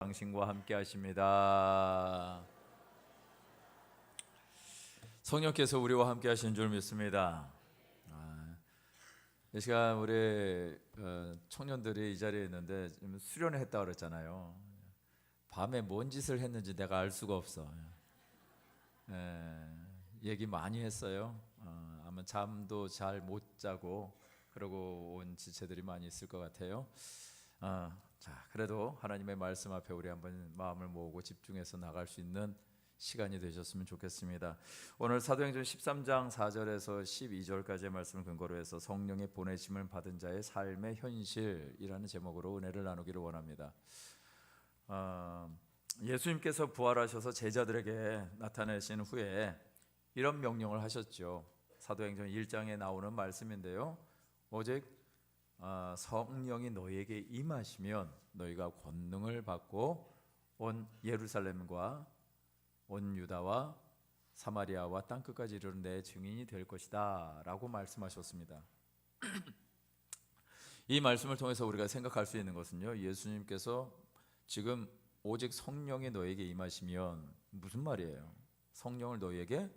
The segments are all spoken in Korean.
당신과 함께 하십니다. 성령께서 우리와 함께 하신 줄 믿습니다. 이 시간 우리 청년들이 이 자리에 있는데 지금 수련회 했다고 그랬잖아요. 밤에 뭔 짓을 했는지 내가 알 수가 없어. 얘기 많이 했어요. 아마 잠도 잘 못 자고 그러고 온 지체들이 많이 있을 것 같아요. 자, 그래도 하나님의 말씀 앞에 우리 한번 마음을 모으고 집중해서 나갈 수 있는 시간이 되셨으면 좋겠습니다. 오늘 사도행전 13장 4절에서 12절까지의 말씀을 근거로 해서 성령의 보내심을 받은 자의 삶의 현실이라는 제목으로 은혜를 나누기를 원합니다. 예수님께서 부활하셔서 제자들에게 나타내신 후에 이런 명령을 하셨죠. 사도행전 1장에 나오는 말씀인데요. 오직 성령이 너희에게 임하시면 너희가 권능을 받고 온 예루살렘과 온 유다와 사마리아와 땅끝까지 이르는 내 증인이 될 것이다 라고 말씀하셨습니다. 이 말씀을 통해서 우리가 생각할 수 있는 것은요, 예수님께서 지금 오직 성령이 너에게 임하시면 무슨 말이에요? 성령을 너희에게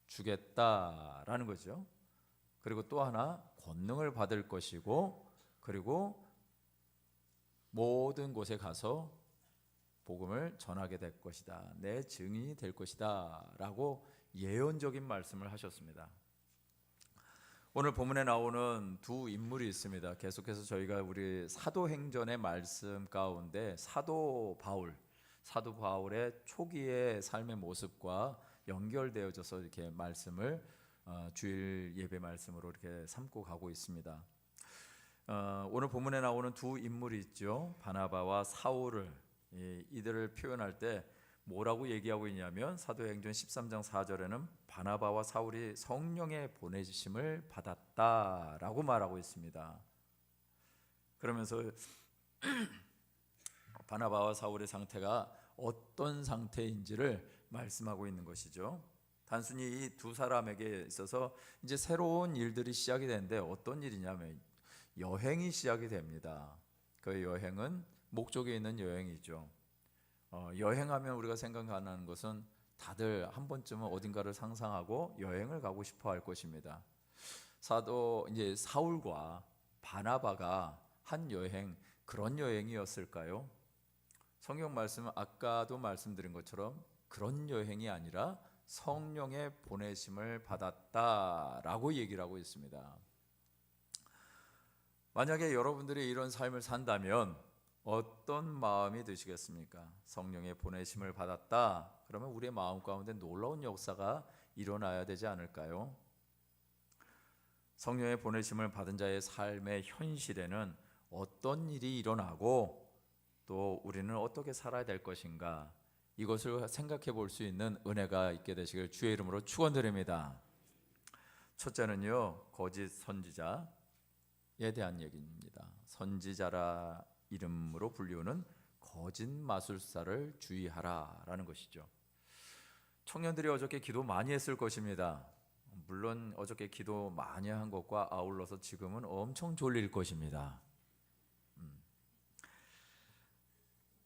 주겠다라는 거죠. 그리고 또 하나 권능을 받을 것이고, 그리고 모든 곳에 가서 복음을 전하게 될 것이다, 내 증인이 될 것이다 라고 예언적인 말씀을 하셨습니다. 오늘 본문에 나오는 두 인물이 있습니다. 계속해서 저희가 우리 사도행전의 말씀 가운데 사도 바울의 초기의 삶의 모습과 연결되어져서 이렇게 말씀을 주일 예배 말씀으로 이렇게 삼고 가고 있습니다. 오늘 본문에 나오는 두 인물이 있죠. 바나바와 사울을, 이들을 표현할 때 뭐라고 얘기하고 있냐면 사도행전 13장 4절에는 바나바와 사울이 성령의 보내심을 받았다라고 말하고 있습니다. 그러면서 바나바와 사울의 상태가 어떤 상태인지를 말씀하고 있는 것이죠. 단순히 이 두 사람에게 있어서 이제 새로운 일들이 시작이 되는데 어떤 일이냐면 여행이 시작이 됩니다. 그 여행은 목적이 있는 여행이죠. 여행하면 우리가 생각하는 것은 다들 한 번쯤은 어딘가를 상상하고 여행을 가고 싶어 할 것입니다. 이제 사울과 바나바가 한 여행, 그런 여행이었을까요? 성경 말씀은 아까도 말씀드린 것처럼 그런 여행이 아니라 성령의 보내심을 받았다라고 얘기를 하고 있습니다. 만약에 여러분들이 이런 삶을 산다면 어떤 마음이 드시겠습니까? 성령의 보내심을 받았다. 그러면 우리의 마음 가운데 놀라운 역사가 일어나야 되지 않을까요? 성령의 보내심을 받은 자의 삶의 현실에는 어떤 일이 일어나고 또 우리는 어떻게 살아야 될 것인가, 이것을 생각해 볼 수 있는 은혜가 있게 되시길 주의 이름으로 축원드립니다. 첫째는요, 거짓 선지자에 대한 얘기입니다. 선지자라 이름으로 불리우는 거짓 마술사를 주의하라라는 것이죠. 청년들이 어저께 기도 많이 했을 것입니다. 물론 어저께 기도 많이 한 것과 아울러서 지금은 엄청 졸릴 것입니다.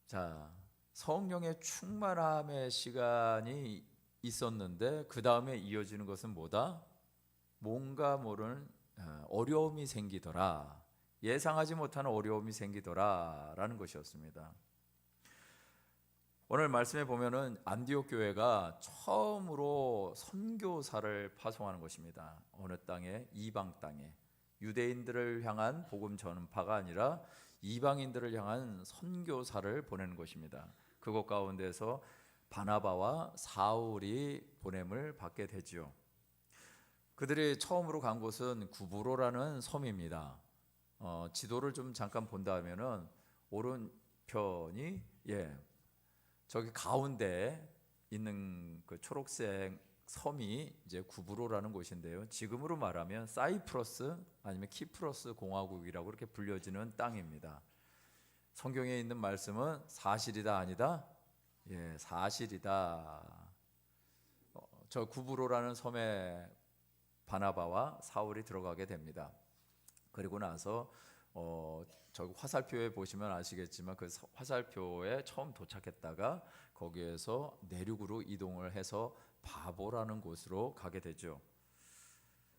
자, 성령의 충만함의 시간이 있었는데 그 다음에 이어지는 것은 뭐다? 뭔가 모르는 어려움이 생기더라, 예상하지 못하는 어려움이 생기더라 라는 것이었습니다. 오늘 말씀에 보면은 안디옥 교회가 처음으로 선교사를 파송하는 것입니다. 어느 땅에? 이방 땅에. 유대인들을 향한 복음 전파가 아니라 이방인들을 향한 선교사를 보내는 것입니다. 그것 가운데서 바나바와 사울이 보냄을 받게 되죠. 그들이 처음으로 간 곳은 구브로라는 섬입니다. 지도를 좀 잠깐 본다면은 오른편이 저기 가운데 있는 그 초록색 섬이 이제 구브로라는 곳인데요. 지금으로 말하면 사이프러스 아니면 키프러스 공화국이라고 그렇게 불려지는 땅입니다. 성경에 있는 말씀은 사실이다 아니다? 사실이다. 저 구브로라는 섬에 바나바와 사울이 들어가게 됩니다. 그리고 나서 저기 화살표에 보시면 아시겠지만 그 화살표에 처음 도착했다가 거기에서 내륙으로 이동을 해서 바보라는 곳으로 가게 되죠.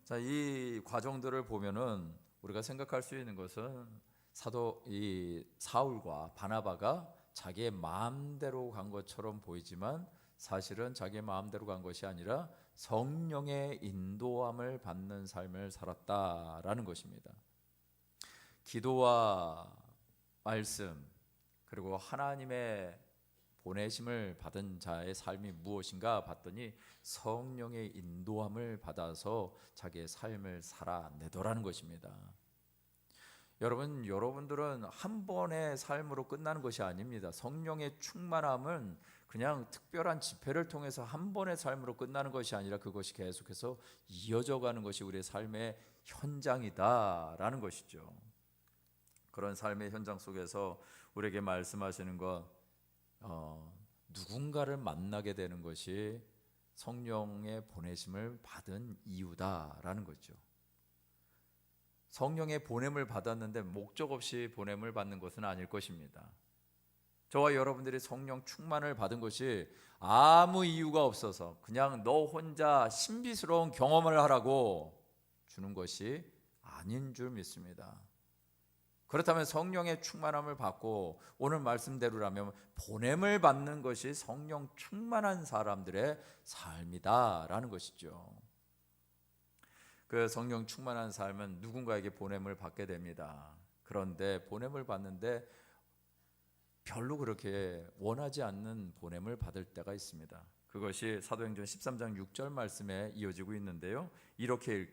자, 이 과정들을 보면은 우리가 생각할 수 있는 것은 이 사울과 바나바가 자기의 마음대로 간 것처럼 보이지만 사실은 자기의 마음대로 간 것이 아니라 성령의 인도함을 받는 삶을 살았다라는 것입니다. 기도와 말씀 그리고 하나님의 보내심을 받은 자의 삶이 무엇인가 봤더니 성령의 인도함을 받아서 자기의 삶을 살아내더라는 것입니다. 여러분들은 한 번의 삶으로 끝나는 것이 아닙니다. 성령의 충만함은 그냥 특별한 집회를 통해서 한 번의 삶으로 끝나는 것이 아니라 그것이 계속해서 이어져 가는 것이 우리의 삶의 현장이다라는 것이죠. 그런 삶의 현장 속에서 우리에게 말씀하시는 것, 누군가를 만나게 되는 것이 성령의 보내심을 받은 이유다라는 거죠. 성령의 보냄을 받았는데 목적 없이 보냄을 받는 것은 아닐 것입니다. 저와 여러분들이 성령 충만을 받은 것이 아무 이유가 없어서 그냥 너 혼자 신비스러운 경험을 하라고 주는 것이 아닌 줄 믿습니다. 그렇다면 성령의 충만함을 받고 오늘 말씀대로라면 보냄을 받는 것이 성령 충만한 사람들의 삶이다라는 것이죠. 그 성령 충만한 삶은 누군가에게 보냄을 받게 됩니다. 그런데 보냄을 받는데 별로 그렇게 원하지 않는 보냄을 받을 때가 있습니다. 그것이 사도행전 13장 6절 말씀에 이어지고 있는데요. 이렇게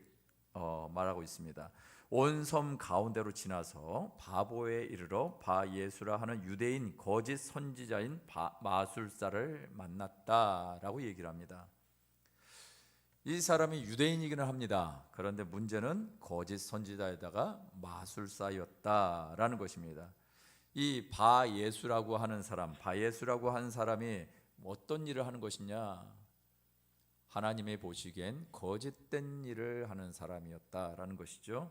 말하고 있습니다. 온 섬 가운데로 지나서 바보에 이르러 바 예수라 하는 유대인 거짓 선지자인 마술사를 만났다라고 얘기를 합니다. 이 사람이 유대인이기는 합니다. 그런데 문제는 거짓 선지자에다가 마술사였다라는 것입니다. 이 바예수라고 하는 사람이 어떤 일을 하는 것이냐? 하나님이 보시기엔 거짓된 일을 하는 사람이었다라는 것이죠.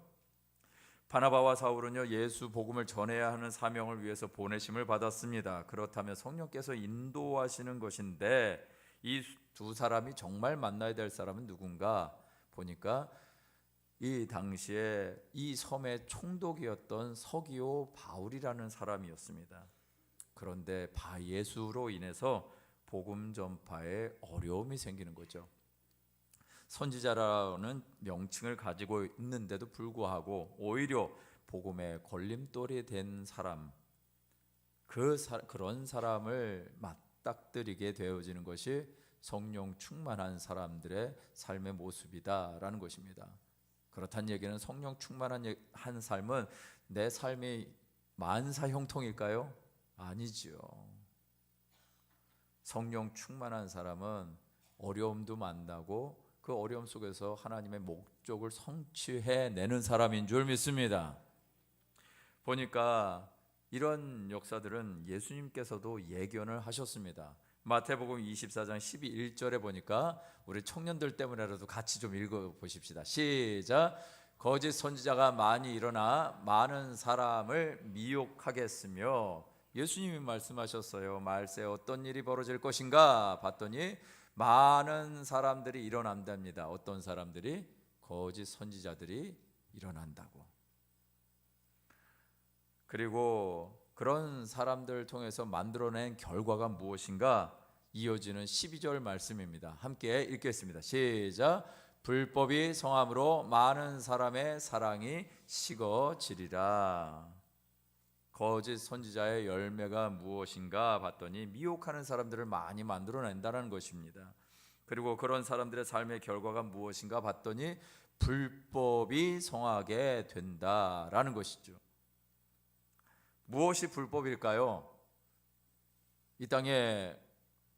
바나바와 사울은요, 예수 복음을 전해야 하는 사명을 위해서 보내심을 받았습니다. 그렇다면 성령께서 인도하시는 것인데 이 두 사람이 정말 만나야 될 사람은 누군가 보니까 이 당시에 이 섬의 총독이었던 서기오 바울이라는 사람이었습니다. 그런데 바예수로 인해서 복음 전파에 어려움이 생기는 거죠. 선지자라는 명칭을 가지고 있는데도 불구하고 오히려 복음의 걸림돌이 된 사람, 그런 사람을 맞닥뜨리게 되어지는 것이 성령 충만한 사람들의 삶의 모습이다라는 것입니다. 그렇다는 얘기는 성령 충만한 한 삶은 내 삶이 만사 형통일까요? 아니지요. 성령 충만한 사람은 어려움도 만나고 그 어려움 속에서 하나님의 목적을 성취해내는 사람인 줄 믿습니다. 보니까 이런 역사들은 예수님께서도 예견을 하셨습니다. 마태복음 24장 12절에 보니까 우리 청년들 때문에라도 같이 좀 읽어보십시다. 시작. 거짓 선지자가 많이 일어나 많은 사람을 미혹하겠으며, 예수님이 말씀하셨어요. 말세 어떤 일이 벌어질 것인가 봤더니 많은 사람들이 일어난답니다. 어떤 사람들이? 거짓 선지자들이 일어난다고. 그리고 그런 사람들을 통해서 만들어낸 결과가 무엇인가? 이어지는 12절 말씀입니다. 함께 읽겠습니다. 시작. 불법이 성함으로 많은 사람의 사랑이 식어지리라. 거짓 선지자의 열매가 무엇인가 봤더니 미혹하는 사람들을 많이 만들어낸다는 것입니다. 그리고 그런 사람들의 삶의 결과가 무엇인가 봤더니 불법이 성하게 된다라는 것이죠. 무엇이 불법일까요? 이 땅에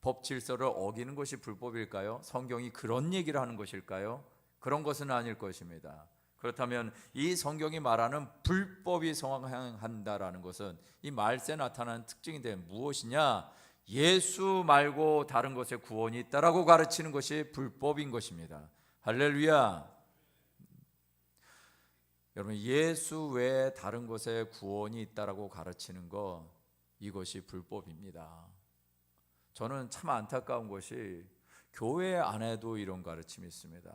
법 질서를 어기는 것이 불법일까요? 성경이 그런 얘기를 하는 것일까요? 그런 것은 아닐 것입니다. 그렇다면 이 성경이 말하는 불법이 성행한다라는 것은 이 말세에 나타나는 특징인데 무엇이냐? 예수 말고 다른 것에 구원이 있다라고 가르치는 것이 불법인 것입니다. 할렐루야. 여러분, 예수 외에 다른 곳에 구원이 있다라고 가르치는 것, 이것이 불법입니다. 저는 참 안타까운 것이 교회 안에도 이런 가르침이 있습니다.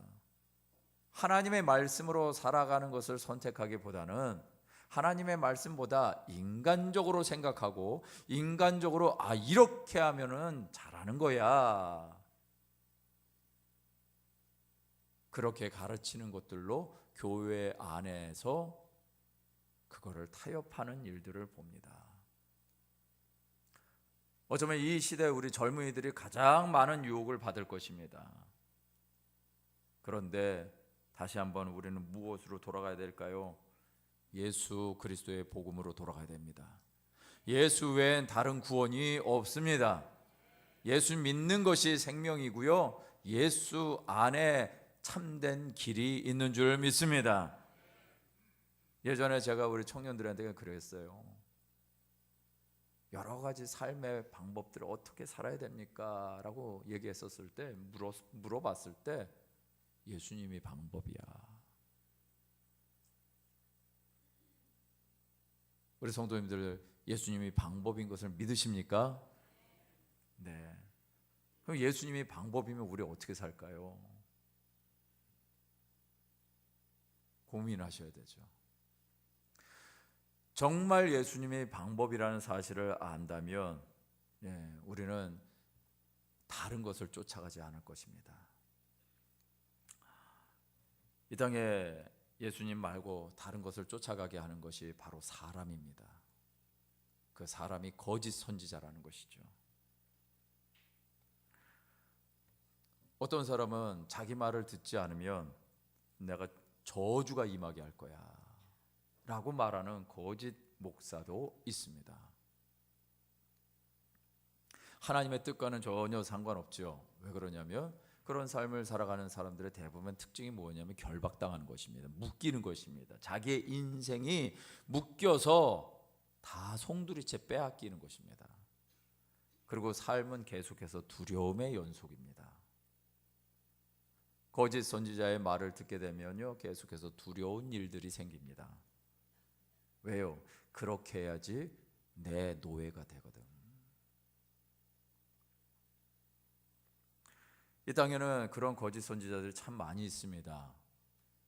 하나님의 말씀으로 살아가는 것을 선택하기보다는 하나님의 말씀보다 인간적으로 생각하고 인간적으로 이렇게 하면은 잘하는 거야, 그렇게 가르치는 것들로 교회 안에서 그거를 타협하는 일들을 봅니다. 어쩌면 이 시대 우리 젊은이들이 가장 많은 유혹을 받을 것입니다. 그런데 다시 한번 우리는 무엇으로 돌아가야 될까요? 예수 그리스도의 복음으로 돌아가야 됩니다. 예수 외엔 다른 구원이 없습니다. 예수 믿는 것이 생명이고요, 예수 안에 참된 길이 있는 줄 믿습니다. 예전에 제가 우리 청년들한테 그랬어요. 여러 가지 삶의 방법들을 어떻게 살아야 됩니까? 라고 얘기했었을 때, 물어봤을 때 예수님이 방법이야. 우리 성도님들, 예수님이 방법인 것을 믿으십니까? 네. 그럼 예수님이 방법이면 우리 어떻게 살까요? 고민하셔야 되죠. 정말 예수님이 방법이라는 사실을 안다면 우리는 다른 것을 쫓아가지 않을 것입니다. 이 땅에 예수님 말고 다른 것을 쫓아가게 하는 것이 바로 사람입니다. 그 사람이 거짓 선지자라는 것이죠. 어떤 사람은 자기 말을 듣지 않으면 내가 저주가 임하게 할 거야 라고 말하는 거짓 목사도 있습니다. 하나님의 뜻과는 전혀 상관없죠. 왜 그러냐면 그런 삶을 살아가는 사람들의 대부분 특징이 뭐냐면 결박당하는 것입니다. 묶이는 것입니다. 자기의 인생이 묶여서 다 송두리째 빼앗기는 것입니다. 그리고 삶은 계속해서 두려움의 연속입니다. 거짓 선지자의 말을 듣게 되면요, 계속해서 두려운 일들이 생깁니다. 왜요? 그렇게 해야지 내 노예가 되거든. 이 땅에는 그런 거짓 선지자들이 참 많이 있습니다.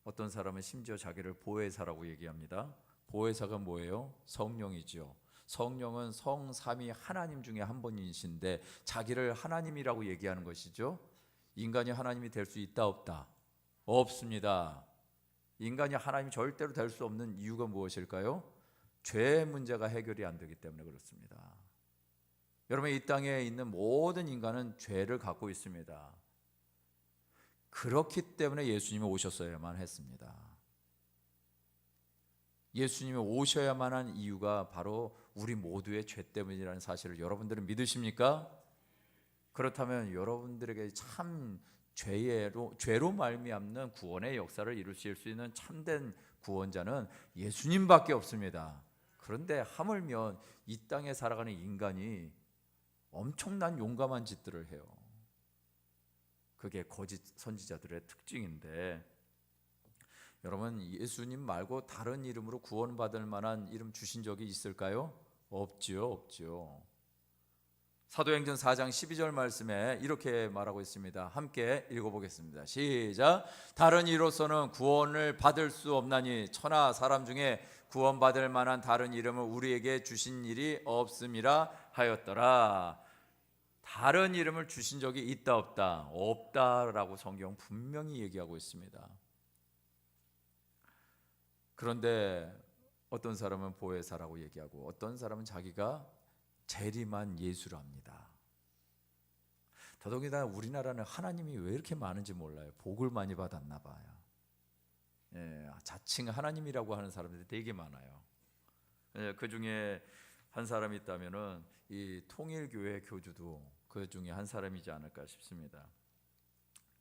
어떤 사람은 심지어 자기를 보혜사라고 얘기합니다. 보혜사가 뭐예요? 성령이죠. 성령은 성삼위 하나님 중에 한 분이신데 자기를 하나님이라고 얘기하는 것이죠. 인간이 하나님이 될 수 있다 없다? 없습니다. 인간이 하나님이 절대로 될 수 없는 이유가 무엇일까요? 죄 문제가 해결이 안 되기 때문에 그렇습니다. 여러분, 이 땅에 있는 모든 인간은 죄를 갖고 있습니다. 그렇기 때문에 예수님이 오셨어야만 했습니다. 예수님이 오셔야만 한 이유가 바로 우리 모두의 죄 때문이라는 사실을 여러분들은 믿으십니까? 그렇다면 여러분들에게 참 죄로 말미암는 구원의 역사를 이루실 수 있는 참된 구원자는 예수님밖에 없습니다. 그런데 하물며 이 땅에 살아가는 인간이 엄청난 용감한 짓들을 해요. 그게 거짓 선지자들의 특징인데, 여러분, 예수님 말고 다른 이름으로 구원받을 만한 이름 주신 적이 있을까요? 없죠. 사도행전 4장 12절 말씀에 이렇게 말하고 있습니다. 함께 읽어보겠습니다. 시작. 다른 이로서는 구원을 받을 수 없나니 천하 사람 중에 구원받을 만한 다른 이름을 우리에게 주신 일이 없음이라 하였더라. 다른 이름을 주신 적이 있다 없다? 없다라고 성경 분명히 얘기하고 있습니다. 그런데 어떤 사람은 보혜사라고 얘기하고 어떤 사람은 자기가 재림한 예수랍니다. 더더군다나 우리나라는 하나님이 왜 이렇게 많은지 몰라요. 복을 많이 받았나 봐요. 자칭 하나님이라고 하는 사람들이 되게 많아요. 그 중에 한 사람이 있다면은 이 통일교회 교주도 그 중에 한 사람이지 않을까 싶습니다.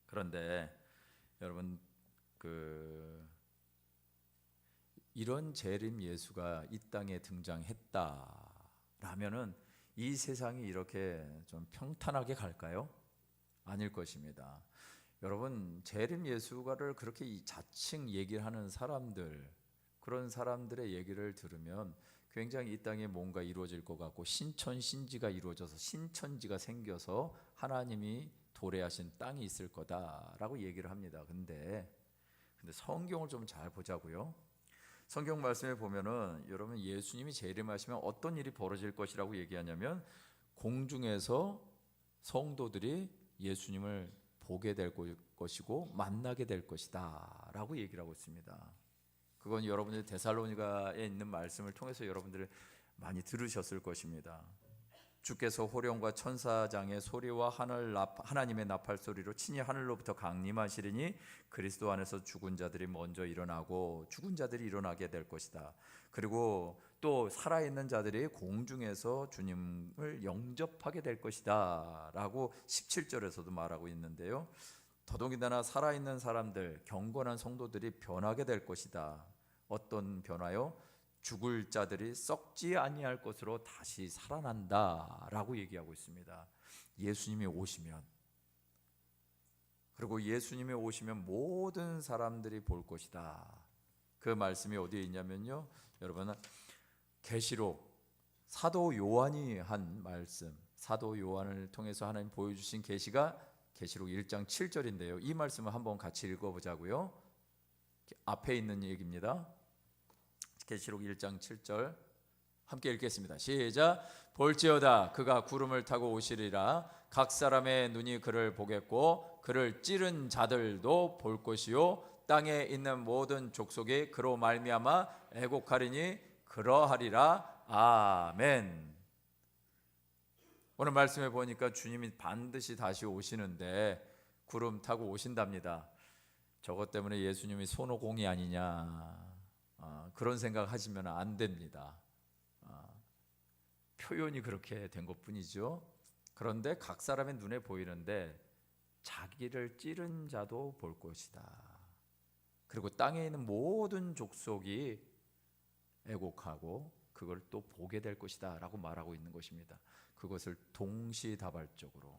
그런데 여러분, 이런 재림 예수가 이 땅에 등장했다라면은 이 세상이 이렇게 좀 평탄하게 갈까요? 아닐 것입니다. 여러분, 재림 예수가를 그렇게 자칭 얘기를 하는 사람들, 그런 사람들의 얘기를 들으면 굉장히 이 땅에 뭔가 이루어질 것 같고 신천신지가 이루어져서 신천지가 생겨서 하나님이 도래하신 땅이 있을 거다라고 얘기를 합니다. 근데 성경을 좀 잘 보자고요. 성경 말씀에 보면은 여러분 예수님이 재림하시면 어떤 일이 벌어질 것이라고 얘기하냐면 공중에서 성도들이 예수님을 보게 될 것이고 만나게 될 것이다 라고 얘기를 하고 있습니다. 그건 여러분들 데살로니가에 있는 말씀을 통해서 여러분들이 많이 들으셨을 것입니다. 주께서 호령과 천사장의 소리와 하나님의 나팔 소리로 친히 하늘로부터 강림하시리니 그리스도 안에서 죽은 자들이 먼저 일어나고 죽은 자들이 일어나게 될 것이다. 그리고 또 살아있는 자들이 공중에서 주님을 영접하게 될 것이다 라고 17절에서도 말하고 있는데요. 더더군다나 살아있는 사람들, 경건한 성도들이 변하게 될 것이다. 어떤 변화요? 죽을 자들이 썩지 아니할 것으로 다시 살아난다라고 얘기하고 있습니다. 예수님이 오시면, 그리고 예수님이 오시면 모든 사람들이 볼 것이다. 그 말씀이 어디에 있냐면요, 여러분 계시록 사도 요한이 한 말씀, 사도 요한을 통해서 하나님 보여주신 계시가 계시록 1장 7절인데요. 이 말씀을 한번 같이 읽어보자고요. 앞에 있는 얘기입니다. 계시록 1장 7절 함께 읽겠습니다. 시작. 볼지어다 그가 구름을 타고 오시리라. 각 사람의 눈이 그를 보겠고 그를 찌른 자들도 볼 것이요 땅에 있는 모든 족속이 그로 말미암아 애곡하리니 그러하리라. 아멘. 오늘 말씀에 보니까 주님이 반드시 다시 오시는데 구름 타고 오신답니다. 저것 때문에 예수님이 손오공이 아니냐 그런 생각 하시면 안 됩니다. 표현이 그렇게 된 것뿐이죠. 그런데 각 사람의 눈에 보이는데 자기를 찌른 자도 볼 것이다. 그리고 땅에 있는 모든 족속이 애곡하고 그걸 또 보게 될 것이다 라고 말하고 있는 것입니다. 그것을 동시다발적으로.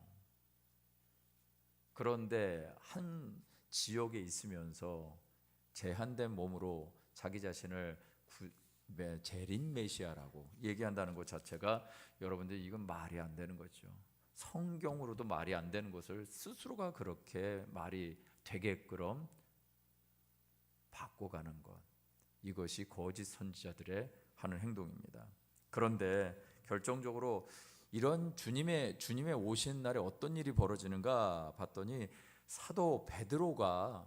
그런데 한 지역에 있으면서 제한된 몸으로 자기 자신을 재림 메시아라고 얘기한다는 것 자체가 여러분들 이건 말이 안 되는 거죠. 성경으로도 말이 안 되는 것을 스스로가 그렇게 말이 되게끔 바꿔가는 것, 이것이 거짓 선지자들의 하는 행동입니다. 그런데 결정적으로 이런 주님의 오신 날에 어떤 일이 벌어지는가 봤더니 사도 베드로후서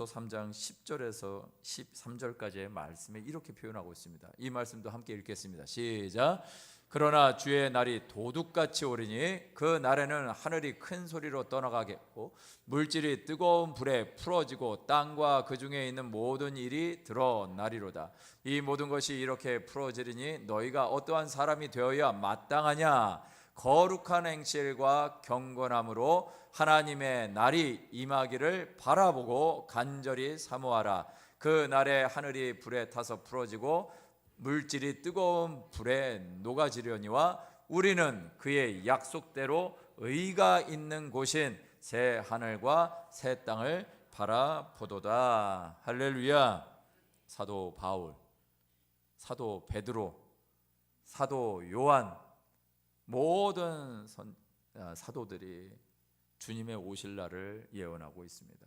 3장 10절에서 13절까지의 말씀에 이렇게 표현하고 있습니다. 이 말씀도 함께 읽겠습니다. 시작. 그러나 주의 날이 도둑같이 오리니 그 날에는 하늘이 큰 소리로 떠나가겠고 물질이 뜨거운 불에 풀어지고 땅과 그 중에 있는 모든 일이 드러나리로다. 이 모든 것이 이렇게 풀어지리니 너희가 어떠한 사람이 되어야 마땅하냐? 거룩한 행실과 경건함으로 하나님의 날이 임하기를 바라보고 간절히 사모하라. 그 날에 하늘이 불에 타서 풀어지고 물질이 뜨거운 불에 녹아지려니와 우리는 그의 약속대로 의가 있는 곳인 새 하늘과 새 땅을 바라보도다. 할렐루야. 사도 바울, 사도 베드로, 사도 요한, 모든 사도들이 주님의 오실 날을 예언하고 있습니다.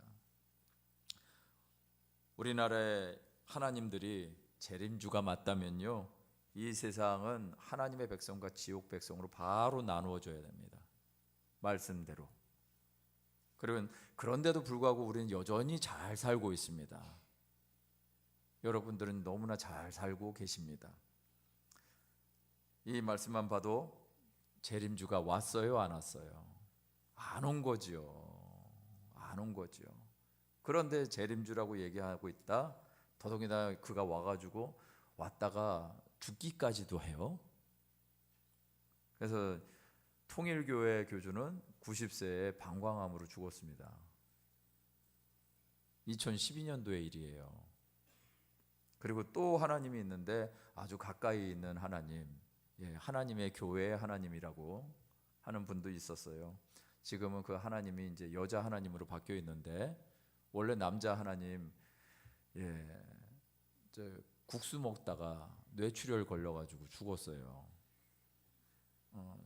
우리나라의 하나님들이 재림주가 맞다면요, 이 세상은 하나님의 백성과 지옥 백성으로 바로 나누어져야 됩니다. 말씀대로. 그런데도 불구하고 우리는 여전히 잘 살고 있습니다. 여러분들은 너무나 잘 살고 계십니다. 이 말씀만 봐도 재림주가 왔어요, 안 왔어요? 안 온 거지요. 안 온 거지요. 그런데 재림주라고 얘기하고 있다. 더더군다나 그가 와가지고 왔다가 죽기까지도 해요. 그래서 통일교회 교주는 90세에 방광암으로 죽었습니다. 2012년도의 일이에요. 그리고 또 하나님이 있는데 아주 가까이 있는 하나님, 하나님의 교회의 하나님이라고 하는 분도 있었어요. 지금은 그 하나님이 이제 여자 하나님으로 바뀌어 있는데 원래 남자 하나님, 국수 먹다가 뇌출혈 걸려가지고 죽었어요.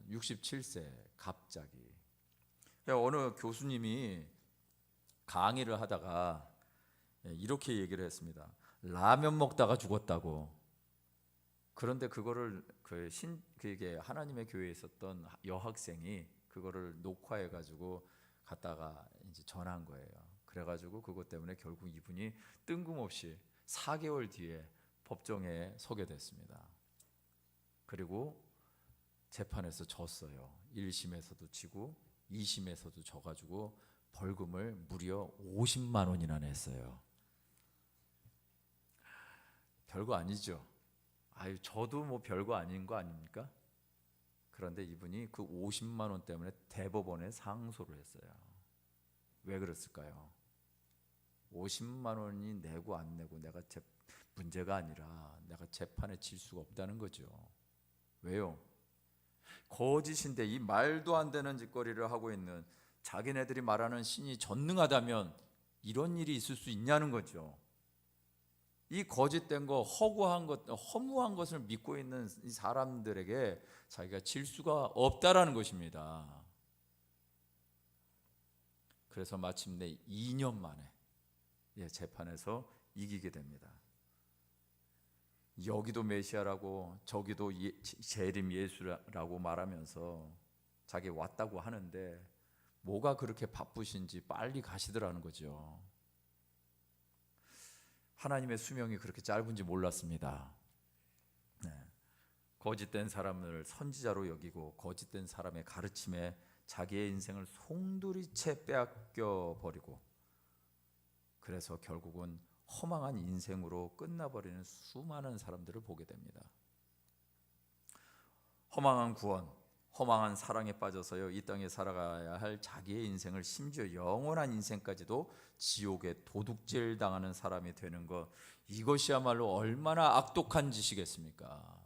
67세 갑자기. 어느 교수님이 강의를 하다가 이렇게 얘기를 했습니다. 라면 먹다가 죽었다고. 그런데 그거를 그게 하나님의 교회에 있었던 여학생이 그거를 녹화해 가지고 갖다가 이제 전한 거예요. 그래가지고 그것 때문에 결국 이분이 뜬금없이 4개월 뒤에 법정에 서게 됐습니다. 그리고 재판에서 졌어요. 1심에서도 지고 2심에서도 져가지고 벌금을 무려 50만 원이나 냈어요. 별거 아니죠. 저도 뭐 별거 아닌 거 아닙니까? 그런데 이분이 그 50만 원 때문에 대법원에 상소를 했어요. 왜 그랬을까요? 50만 원이 내고 안 내고 문제가 아니라 내가 재판에 질 수가 없다는 거죠. 왜요? 거짓인데 이 말도 안 되는 짓거리를 하고 있는 자기네들이 말하는 신이 전능하다면 이런 일이 있을 수 있냐는 거죠. 이 거짓된 거, 허구한 것, 허무한 것을 믿고 있는 이 사람들에게 자기가 질 수가 없다라는 것입니다. 그래서 마침내 2년 만에 재판에서 이기게 됩니다. 여기도 메시아라고 저기도 재림 예수라고 말하면서 자기 왔다고 하는데 뭐가 그렇게 바쁘신지 빨리 가시더라는 거죠. 하나님의 수명이 그렇게 짧은지 몰랐습니다. 거짓된 사람을 선지자로 여기고 거짓된 사람의 가르침에 자기의 인생을 송두리째 빼앗겨 버리고 그래서 결국은 허망한 인생으로 끝나버리는 수많은 사람들을 보게 됩니다. 허망한 구원, 허망한 사랑에 빠져서요 이 땅에 살아가야 할 자기의 인생을 심지어 영원한 인생까지도 지옥에 도둑질 당하는 사람이 되는 것, 이것이야말로 얼마나 악독한 짓이겠습니까?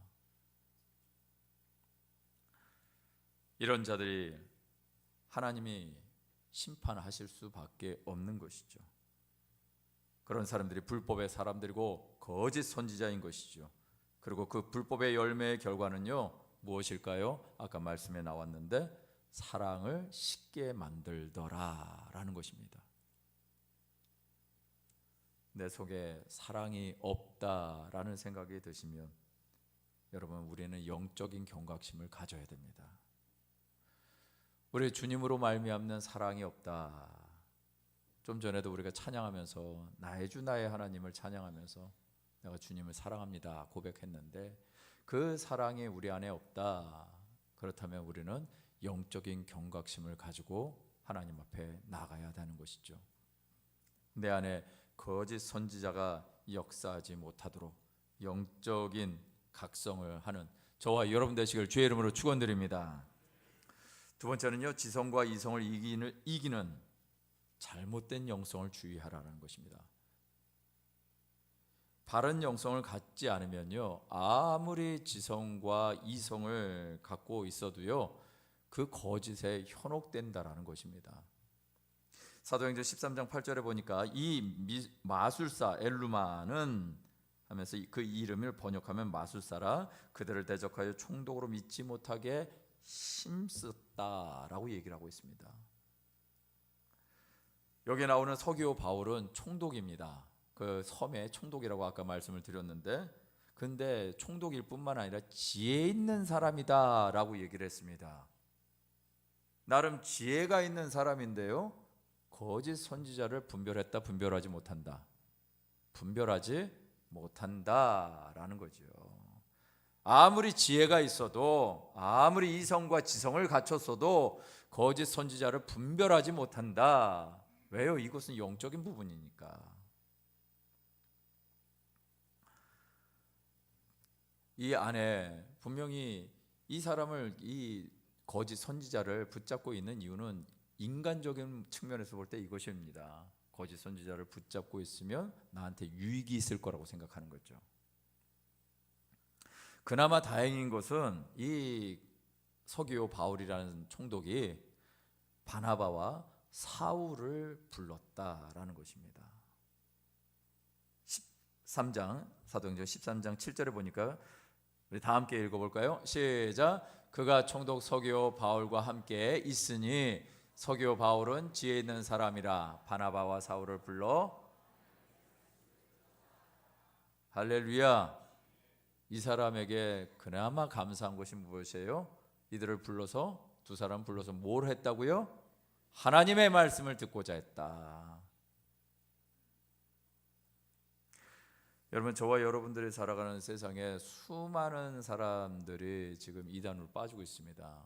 이런 자들이 하나님이 심판하실 수밖에 없는 것이죠. 그런 사람들이 불법의 사람들이고 거짓 선지자인 것이죠. 그리고 그 불법의 열매의 결과는요 무엇일까요? 아까 말씀에 나왔는데 사랑을 식게 만들더라라는 것입니다. 내 속에 사랑이 없다라는 생각이 드시면 여러분 우리는 영적인 경각심을 가져야 됩니다. 우리 주님으로 말미암는 사랑이 없다. 좀 전에도 우리가 찬양하면서 나의 주 나의 하나님을 찬양하면서 내가 주님을 사랑합니다 고백했는데 그 사랑이 우리 안에 없다. 그렇다면 우리는 영적인 경각심을 가지고 하나님 앞에 나가야 하는 것이죠. 내 안에 거짓 선지자가 역사하지 못하도록 영적인 각성을 하는 저와 여러분 되시길 주의 이름으로 축원드립니다. 두 번째는요 지성과 이성을 이기는 잘못된 영성을 주의하라는 것입니다. 바른 영성을 갖지 않으면요 아무리 지성과 이성을 갖고 있어도요 그 거짓에 현혹된다라는 것입니다. 사도행전 13장 8절에 보니까 이 마술사 엘루마는 하면서 그 이름을 번역하면 마술사라 그들을 대적하여 총독으로 믿지 못하게 힘썼다라고 얘기를 하고 있습니다. 여기에 나오는 서기오 바울은 총독입니다. 그 섬의 총독이라고 아까 말씀을 드렸는데 근데 총독일 뿐만 아니라 지혜 있는 사람이다 라고 얘기를 했습니다. 나름 지혜가 있는 사람인데요 거짓 선지자를 분별했다 분별하지 못한다 분별하지 못한다라는 거죠. 아무리 지혜가 있어도 아무리 이성과 지성을 갖췄어도 거짓 선지자를 분별하지 못한다. 왜요? 이것은 영적인 부분이니까. 이 안에 분명히 이 사람을 이 거짓 선지자를 붙잡고 있는 이유는 인간적인 측면에서 볼 때 이것입니다. 거짓 선지자를 붙잡고 있으면 나한테 유익이 있을 거라고 생각하는 거죠. 그나마 다행인 것은 이 서기오 바울이라는 총독이 바나바와 사울을 불렀다라는 것입니다. 13장 사도행전 13장 7절에 보니까 우리 다 함께 읽어볼까요? 시작. 그가 총독 서기오 바울과 함께 있으니 서기오 바울은 지혜 있는 사람이라 바나바와 사울을 불러. 할렐루야. 이 사람에게 그나마 감사한 것이 무엇이에요? 이들을 불러서, 두 사람 불러서 뭘 했다고요? 하나님의 말씀을 듣고자 했다. 여러분, 저와 여러분들이 살아가는 세상에 수많은 사람들이 지금 이단으로 빠지고 있습니다.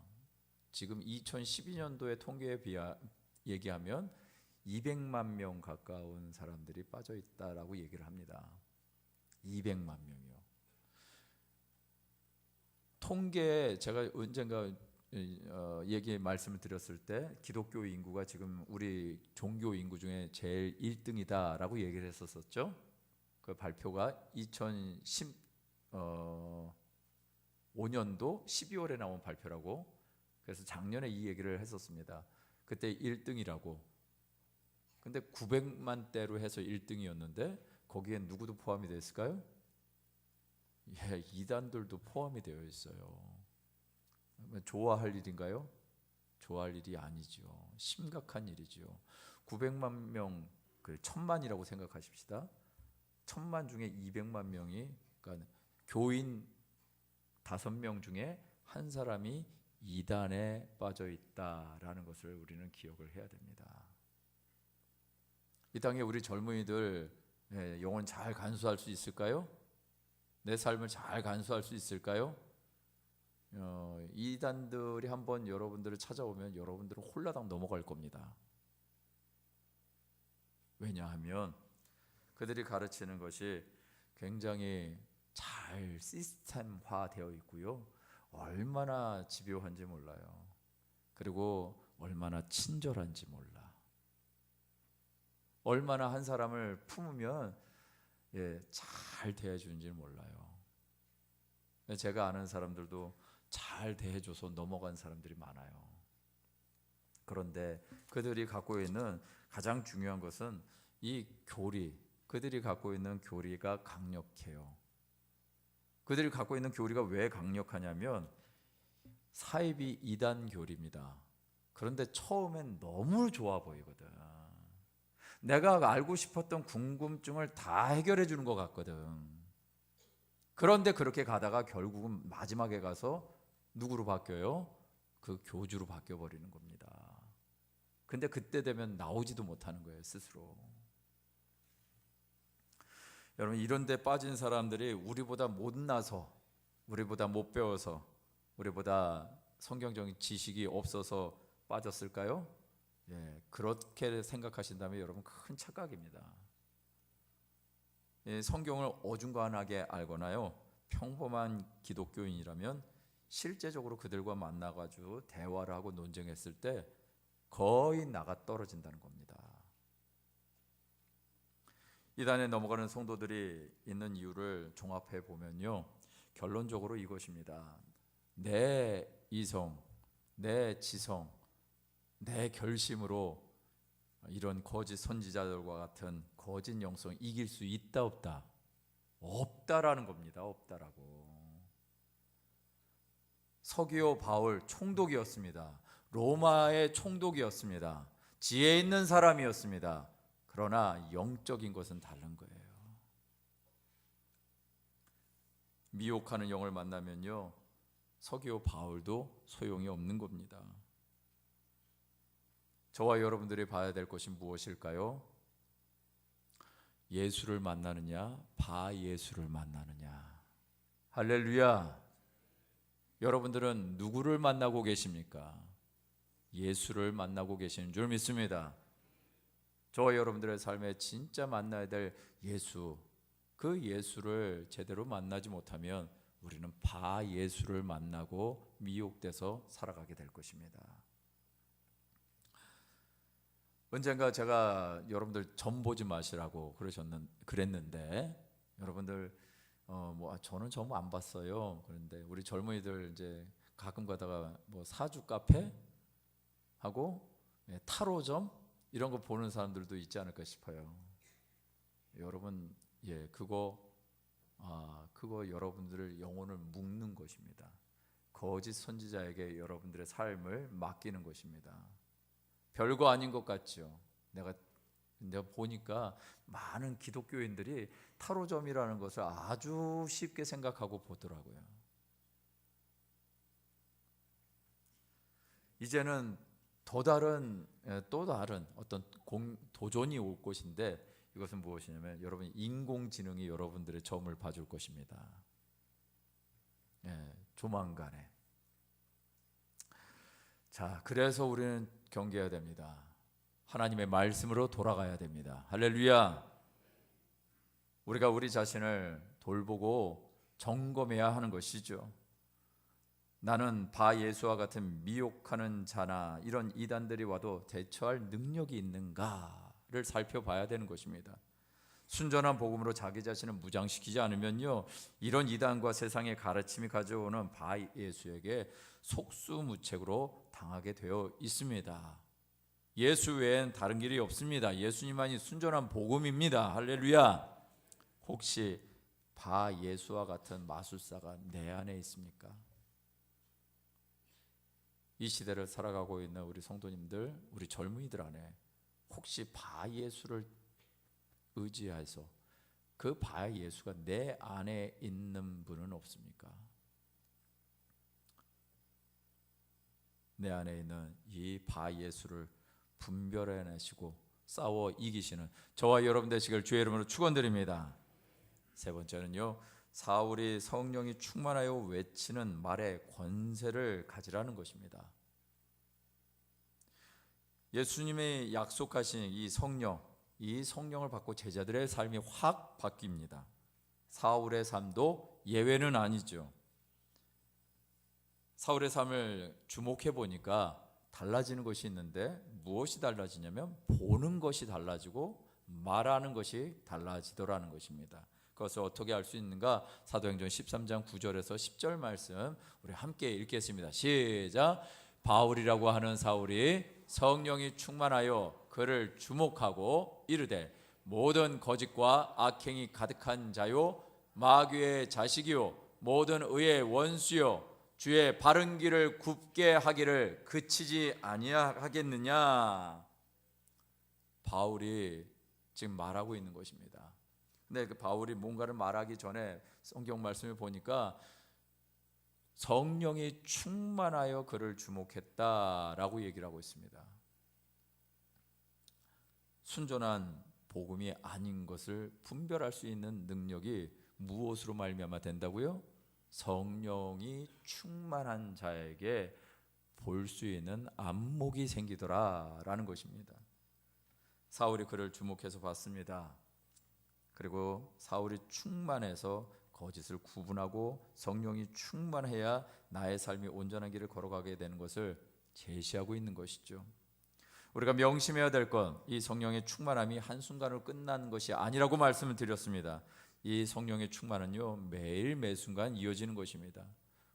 지금 2012년도의 통계에 얘기하면 200만 명 가까운 사람들이 빠져 있다라고 얘기를 합니다. 200만 명이요. 통계에 제가 언젠가 말씀을 드렸을 때 기독교 인구가 지금 우리 종교 인구 중에 제일 1등이다라고 얘기를 했었죠. 그 발표가 2015년도 12월에 나온 발표라고. 그래서 작년에 이 얘기를 했었습니다. 그때 1등이라고. 근데 900만 대로 해서 1등이었는데 거기에 누구도 포함이 됐을까요? 예, 이단들도 포함이 되어 있어요. 좋아할 일인가요? 좋아할 일이 아니죠. 심각한 일이죠. 900만 명, 1000만이라고 생각하십시다. 1000만 중에 200만 명이, 그러니까 교인 5명 중에 한 사람이 이단에 빠져 있다라는 것을 우리는 기억을 해야 됩니다. 이 땅에 우리 젊은이들 영혼 잘 간수할 수 있을까요? 내 삶을 잘 간수할 수 있을까요? 이단들이 한번 여러분들을 찾아오면 여러분들은 홀라당 넘어갈 겁니다. 왜냐하면 그들이 가르치는 것이 굉장히 잘 시스템화되어 있고요. 얼마나 집요한지 몰라요. 그리고 얼마나 친절한지 몰라. 얼마나 한 사람을 품으면 잘 대해주는지 몰라요. 제가 아는 사람들도 잘 대해줘서 넘어간 사람들이 많아요. 그런데 그들이 갖고 있는 가장 중요한 것은 이 교리, 그들이 갖고 있는 교리가 강력해요. 그들이 갖고 있는 교리가 왜 강력하냐면 사이비 이단 교리입니다. 그런데 처음엔 너무 좋아 보이거든. 내가 알고 싶었던 궁금증을 다 해결해 주는 것 같거든. 그런데 그렇게 가다가 결국은 마지막에 가서 누구로 바뀌어요? 그 교주로 바뀌어 버리는 겁니다. 근데 그때 되면 나오지도 못하는 거예요, 스스로. 여러분, 이런 데 빠진 사람들이 우리보다 못나서, 우리보다 못 배워서, 우리보다 성경적인 지식이 없어서 빠졌을까요? 그렇게 생각하신다면 여러분 큰 착각입니다. 성경을 어중간하게 알거나요, 평범한 기독교인이라면 실제적으로 그들과 만나가지고 대화를 하고 논쟁했을 때 거의 나가 떨어진다는 겁니다. 이단에 넘어가는 성도들이 있는 이유를 종합해 보면요, 결론적으로 이것입니다. 내 이성, 내 지성, 내 결심으로 이런 거짓 선지자들과 같은 거짓 영성 이길 수 있다 없다? 없다라는 겁니다. 없다라고. 서기오 바울 총독이었습니다. 로마의 총독이었습니다. 지혜 있는 사람이었습니다. 그러나 영적인 것은 다른 거예요. 미혹하는 영을 만나면요, 서기오 바울도 소용이 없는 겁니다. 저와 여러분들이 봐야 될 것이 무엇일까요? 예수를 만나느냐, 바 예수를 만나느냐. 할렐루야. 여러분들은 누구를 만나고 계십니까? 예수를 만나고 계시는 줄 믿습니다. 저와 여러분들의 삶에 진짜 만나야 될 예수, 그 예수를 제대로 만나지 못하면 우리는 바 예수를 만나고 미혹돼서 살아가게 될 것입니다. 언젠가 제가 여러분들 점 보지 마시라고 그랬는데 여러분들 저는 점 안 봤어요. 그런데 우리 젊은이들 이제 가끔 가다가 사주 카페 하고 타로점 이런 거 보는 사람들도 있지 않을까 싶어요. 여러분, 그거 여러분들의 영혼을 묶는 것입니다. 거짓 선지자에게 여러분들의 삶을 맡기는 것입니다. 별거 아닌 것 같죠. 내가 보니까 많은 기독교인들이 타로점이라는 것을 아주 쉽게 생각하고 보더라고요. 이제는 또 다른 어떤 도전이 올 것인데, 이것은 무엇이냐면 여러분, 인공지능이 여러분들의 점을 봐줄 것입니다. 조만간에. 자, 그래서 우리는 경계해야 됩니다. 하나님의 말씀으로 돌아가야 됩니다. 할렐루야. 우리가 우리 자신을 돌보고 점검해야 하는 것이죠. 나는 바 예수와 같은 미혹하는 자나 이런 이단들이 와도 대처할 능력이 있는가를 살펴봐야 되는 것입니다. 순전한 복음으로 자기 자신을 무장시키지 않으면요, 이런 이단과 세상의 가르침이 가져오는 바 예수에게 속수무책으로 당하게 되어 있습니다. 예수 외엔 다른 길이 없습니다. 예수님만이 순전한 복음입니다. 할렐루야. 혹시 바 예수와 같은 마술사가 내 안에 있습니까? 이 시대를 살아가고 있는 우리 성도님들, 우리 젊은이들 안에 혹시 바 예수를 의지해서 그 바 예수가 내 안에 있는 분은 없습니까? 내 안에 있는 이 바 예수를 분별해내시고 싸워 이기시는 저와 여러분 되시길 주의 이름으로 축원드립니다. 세 번째는요, 사울이 성령이 충만하여 외치는 말의 권세를 가지라는 것입니다. 예수님이 약속하신 이 성령을 받고 제자들의 삶이 확 바뀝니다. 사울의 삶도 예외는 아니죠. 사울의 삶을 주목해 보니까 달라지는 것이 있는데, 무엇이 달라지냐면 보는 것이 달라지고 말하는 것이 달라지더라는 것입니다. 그것을 어떻게 알 수 있는가? 사도행전 13장 9절에서 10절 말씀 우리 함께 읽겠습니다. 시작. 바울이라고 하는 사울이 성령이 충만하여 그를 주목하고 이르되, 모든 거짓과 악행이 가득한 자요, 마귀의 자식이요, 모든 의의 원수요, 주의 바른 길을 굽게 하기를 그치지 아니하겠느냐. 바울이 지금 말하고 있는 것입니다. 근데 그 바울이 뭔가를 말하기 전에 성경 말씀을 보니까 성령이 충만하여 그를 주목했다라고 얘기를 하고 있습니다. 순전한 복음이 아닌 것을 분별할 수 있는 능력이 무엇으로 말미암아 된다고요? 성령이 충만한 자에게 볼 수 있는 안목이 생기더라라는 것입니다. 사울이 그를 주목해서 봤습니다. 그리고 사울이 충만해서 거짓을 구분하고 성령이 충만해야 나의 삶이 온전한 길을 걸어가게 되는 것을 제시하고 있는 것이죠. 우리가 명심해야 될 건, 이 성령의 충만함이 한순간으로 끝난 것이 아니라고 말씀을 드렸습니다. 이 성령의 충만은요, 매일 매순간 이어지는 것입니다.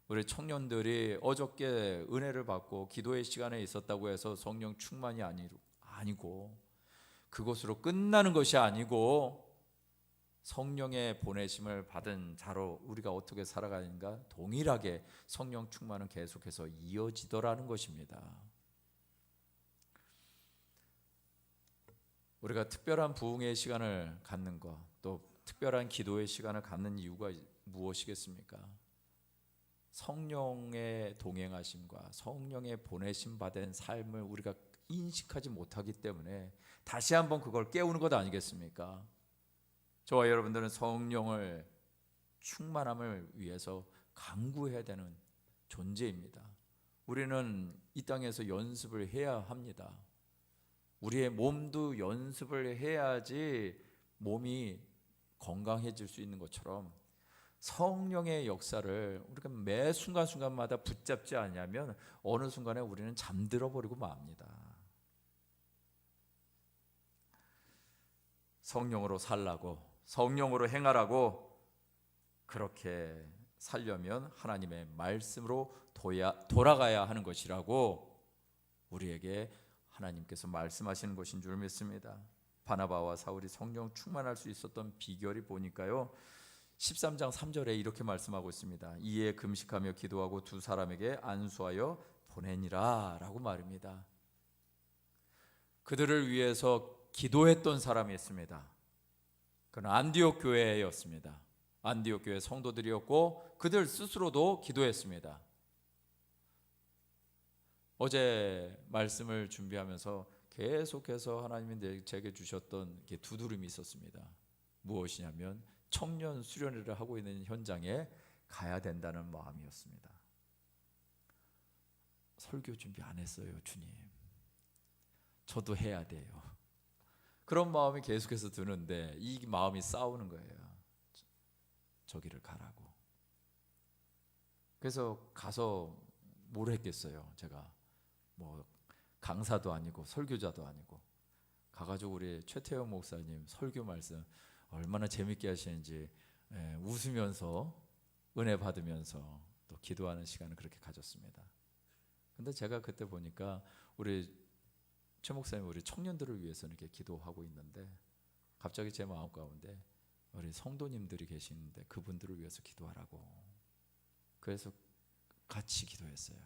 우리 청년들이 어저께 은혜를 받고 기도의 시간에 있었다고 해서 성령 충만이 아니고, 그것으로 끝나는 것이 아니고, 성령의 보내심을 받은 자로 우리가 어떻게 살아가는가, 동일하게 성령 충만은 계속해서 이어지더라는 것입니다. 우리가 특별한 부흥의 시간을 갖는 것, 또 특별한 기도의 시간을 갖는 이유가 무엇이겠습니까? 성령의 동행하심과 성령의 보내심 받은 삶을 우리가 인식하지 못하기 때문에 다시 한번 그걸 깨우는 것 아니겠습니까? 저와 여러분들은 성령을 충만함을 위해서 간구해야 되는 존재입니다. 우리는 이 땅에서 연습을 해야 합니다. 우리의 몸도 연습을 해야지 몸이 건강해질 수 있는 것처럼 성령의 역사를 우리가 매 순간순간마다 붙잡지 않으면 어느 순간에 우리는 잠들어 버리고 맙니다. 성령으로 살라고, 성령으로 행하라고, 그렇게 살려면 하나님의 말씀으로 돌아가야 하는 것이라고 우리에게 하나님께서 말씀하시는 것인 줄 믿습니다. 바나바와 사울이 성령 충만할 수 있었던 비결이 보니까요, 13장 3절에 이렇게 말씀하고 있습니다. 이에 금식하며 기도하고 두 사람에게 안수하여 보내니라 라고 말입니다. 그들을 위해서 기도했던 사람이 있습니다. 그는 안디옥 교회였습니다. 안디옥 교회 성도들이었고 그들 스스로도 기도했습니다. 어제 말씀을 준비하면서 계속해서 하나님이 제게 주셨던 두드림이 있었습니다. 무엇이냐면 청년 수련회를 하고 있는 현장에 가야 된다는 마음이었습니다. 설교 준비 안 했어요, 주님. 저도 해야 돼요. 그런 마음이 계속해서 드는데 이 마음이 싸우는 거예요. 저기를 가라고. 그래서 가서 뭘 했겠어요. 제가 뭐 강사도 아니고 설교자도 아니고 가가지고 우리 최태영 목사님 설교 말씀 얼마나 재밌게 하시는지 웃으면서 은혜 받으면서 또 기도하는 시간을 그렇게 가졌습니다. 근데 제가 그때 보니까 우리 최 목사님 우리 청년들을 위해서 이렇게 기도하고 있는데 갑자기 제 마음 가운데 우리 성도님들이 계시는데 그분들을 위해서 기도하라고. 그래서 같이 기도했어요.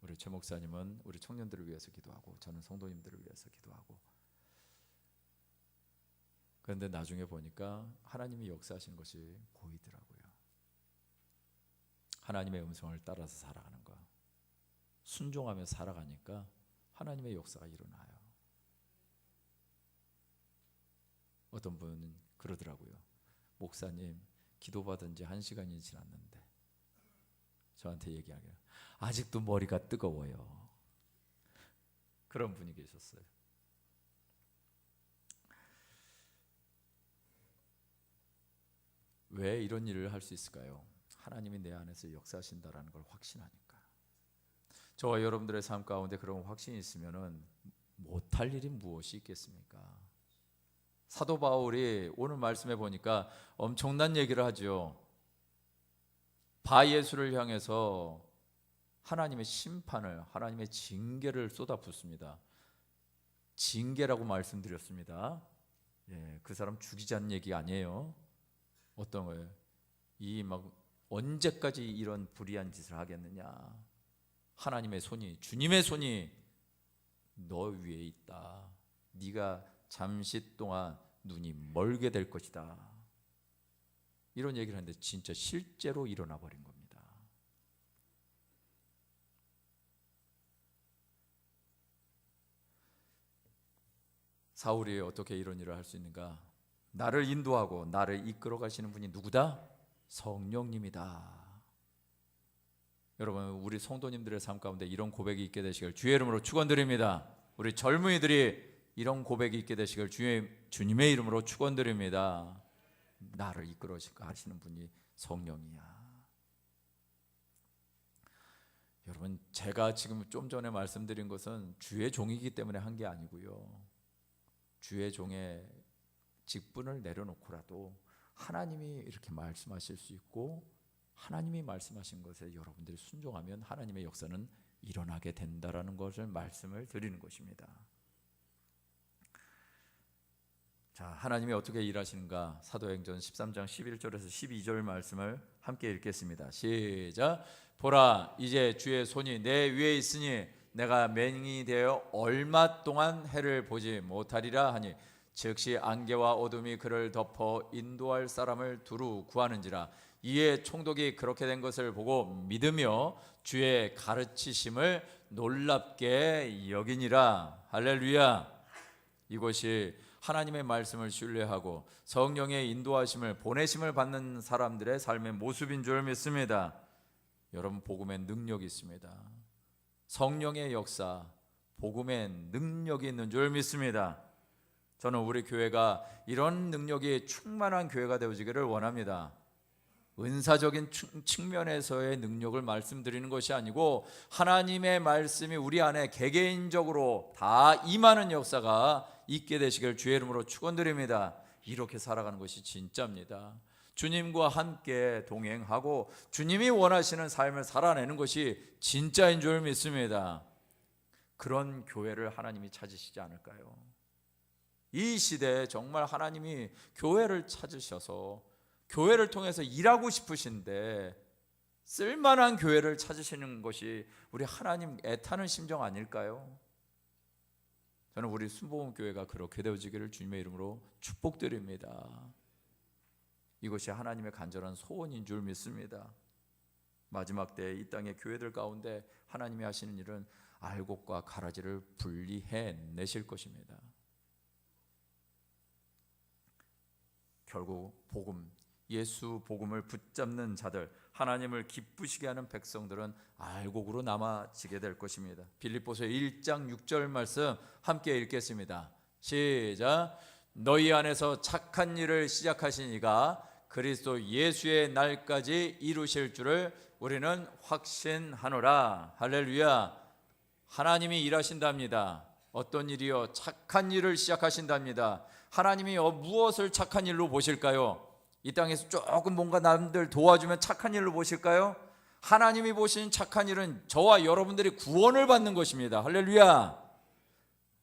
우리 최 목사님은 우리 청년들을 위해서 기도하고 저는 성도님들을 위해서 기도하고. 그런데 나중에 보니까 하나님이 역사하시는 것이 보이더라고요. 하나님의 음성을 따라서 살아가는 거, 순종하며 살아가니까 하나님의 역사가 일어나요. 어떤 분은 그러더라고요. 목사님 기도받은 지 1시간이 지났는데 저한테 얘기하기를 아직도 머리가 뜨거워요. 그런 분이 계셨어요. 왜 이런 일을 할 수 있을까요? 하나님이 내 안에서 역사하신다라는 걸 확신하니까. 저와 여러분들의 삶 가운데 그런 확신이 있으면은 못할 일이 무엇이 있겠습니까? 사도 바울이 오늘 말씀해 보니까 엄청난 얘기를 하죠. 바예수를 향해서 하나님의 심판을, 하나님의 징계를 쏟아붓습니다. 징계라고 말씀드렸습니다. 그 사람 죽이자는 얘기 아니에요. 어떤 거예요? 이 막 언제까지 이런 불의한 짓을 하겠느냐? 하나님의 손이, 주님의 손이 너 위에 있다. 네가 잠시 동안 눈이 멀게 될 것이다. 이런 얘기를 하는데 진짜 실제로 일어나 버린 겁니다. 사울이 어떻게 이런 일을 할 수 있는가? 나를 인도하고 나를 이끌어 가시는 분이 누구다? 성령님이다. 여러분, 우리 성도님들의 삶 가운데 이런 고백이 있게 되시길 주의 이름으로 축원드립니다. 우리 젊은이들이 이런 고백이 있게 되시길 주님의 이름으로 축원드립니다. 나를 이끌어 가시는 분이 성령이야. 여러분, 제가 지금 좀 전에 말씀드린 것은 주의 종이기 때문에 한 게 아니고요. 주의 종의 직분을 내려놓고라도 하나님이 이렇게 말씀하실 수 있고 하나님이 말씀하신 것에 여러분들이 순종하면 하나님의 역사는 일어나게 된다라는 것을 말씀을 드리는 것입니다. 자, 하나님이 어떻게 일하시는가? 사도행전 13장 11절에서 12절 말씀을 함께 읽겠습니다. 시작. 보라, 이제 주의 손이 내 위에 있으니 내가 맹인이 되어 얼마 동안 해를 보지 못하리라 하니 즉시 안개와 어둠이 그를 덮어 인도할 사람을 두루 구하는지라. 이에 총독이 그렇게 된 것을 보고 믿으며 주의 가르치심을 놀랍게 여기니라. 할렐루야. 이것이 하나님의 말씀을 신뢰하고 성령의 인도하심을, 보내심을 받는 사람들의 삶의 모습인 줄 믿습니다. 여러분, 복음의 능력이 있습니다. 성령의 역사, 복음의 능력이 있는 줄 믿습니다. 저는 우리 교회가 이런 능력이 충만한 교회가 되어지기를 원합니다. 은사적인 측면에서의 능력을 말씀드리는 것이 아니고 하나님의 말씀이 우리 안에 개개인적으로 다 임하는 역사가 있게 되시길 주의 이름으로 축원드립니다. 이렇게 살아가는 것이 진짜입니다. 주님과 함께 동행하고 주님이 원하시는 삶을 살아내는 것이 진짜인 줄 믿습니다. 그런 교회를 하나님이 찾으시지 않을까요? 이 시대에 정말 하나님이 교회를 찾으셔서 교회를 통해서 일하고 싶으신데 쓸만한 교회를 찾으시는 것이 우리 하나님 애타는 심정 아닐까요? 저는 우리 순복음교회가 그렇게 되어지기를 주님의 이름으로 축복드립니다. 이것이 하나님의 간절한 소원인 줄 믿습니다. 마지막 때에 이 땅의 교회들 가운데 하나님이 하시는 일은 알곡과 가라지를 분리해 내실 것입니다. 결국 복음, 예수 복음을 붙잡는 자들, 하나님을 기쁘시게 하는 백성들은 알곡으로 남아지게 될 것입니다. 빌립보서 1장 6절 말씀 함께 읽겠습니다. 시작. 너희 안에서 착한 일을 시작하신 이가 그리스도 예수의 날까지 이루실 줄을 우리는 확신하노라. 할렐루야. 하나님이 일하신답니다. 어떤 일이요? 착한 일을 시작하신답니다. 하나님이 무엇을 착한 일로 보실까요? 이 땅에서 조금 뭔가 남들 도와주면 착한 일로 보실까요? 하나님이 보신 착한 일은 저와 여러분들이 구원을 받는 것입니다. 할렐루야.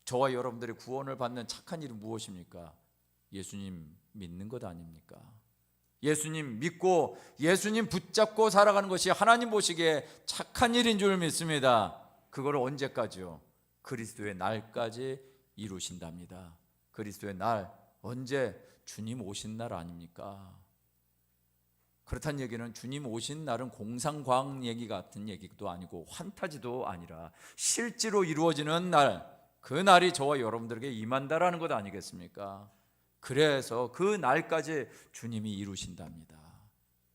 저와 여러분들이 구원을 받는 착한 일은 무엇입니까? 예수님 믿는 것 아닙니까? 예수님 믿고 예수님 붙잡고 살아가는 것이 하나님 보시기에 착한 일인 줄 믿습니다. 그걸 언제까지요? 그리스도의 날까지 이루신답니다. 그리스도의 날, 언제? 주님 오신 날 아닙니까? 그렇다는 얘기는 주님 오신 날은 공상과학 얘기 같은 얘기도 아니고 환타지도 아니라 실제로 이루어지는 날, 그 날이 저와 여러분들에게 임한다라는 것 아니겠습니까? 그래서 그 날까지 주님이 이루신답니다.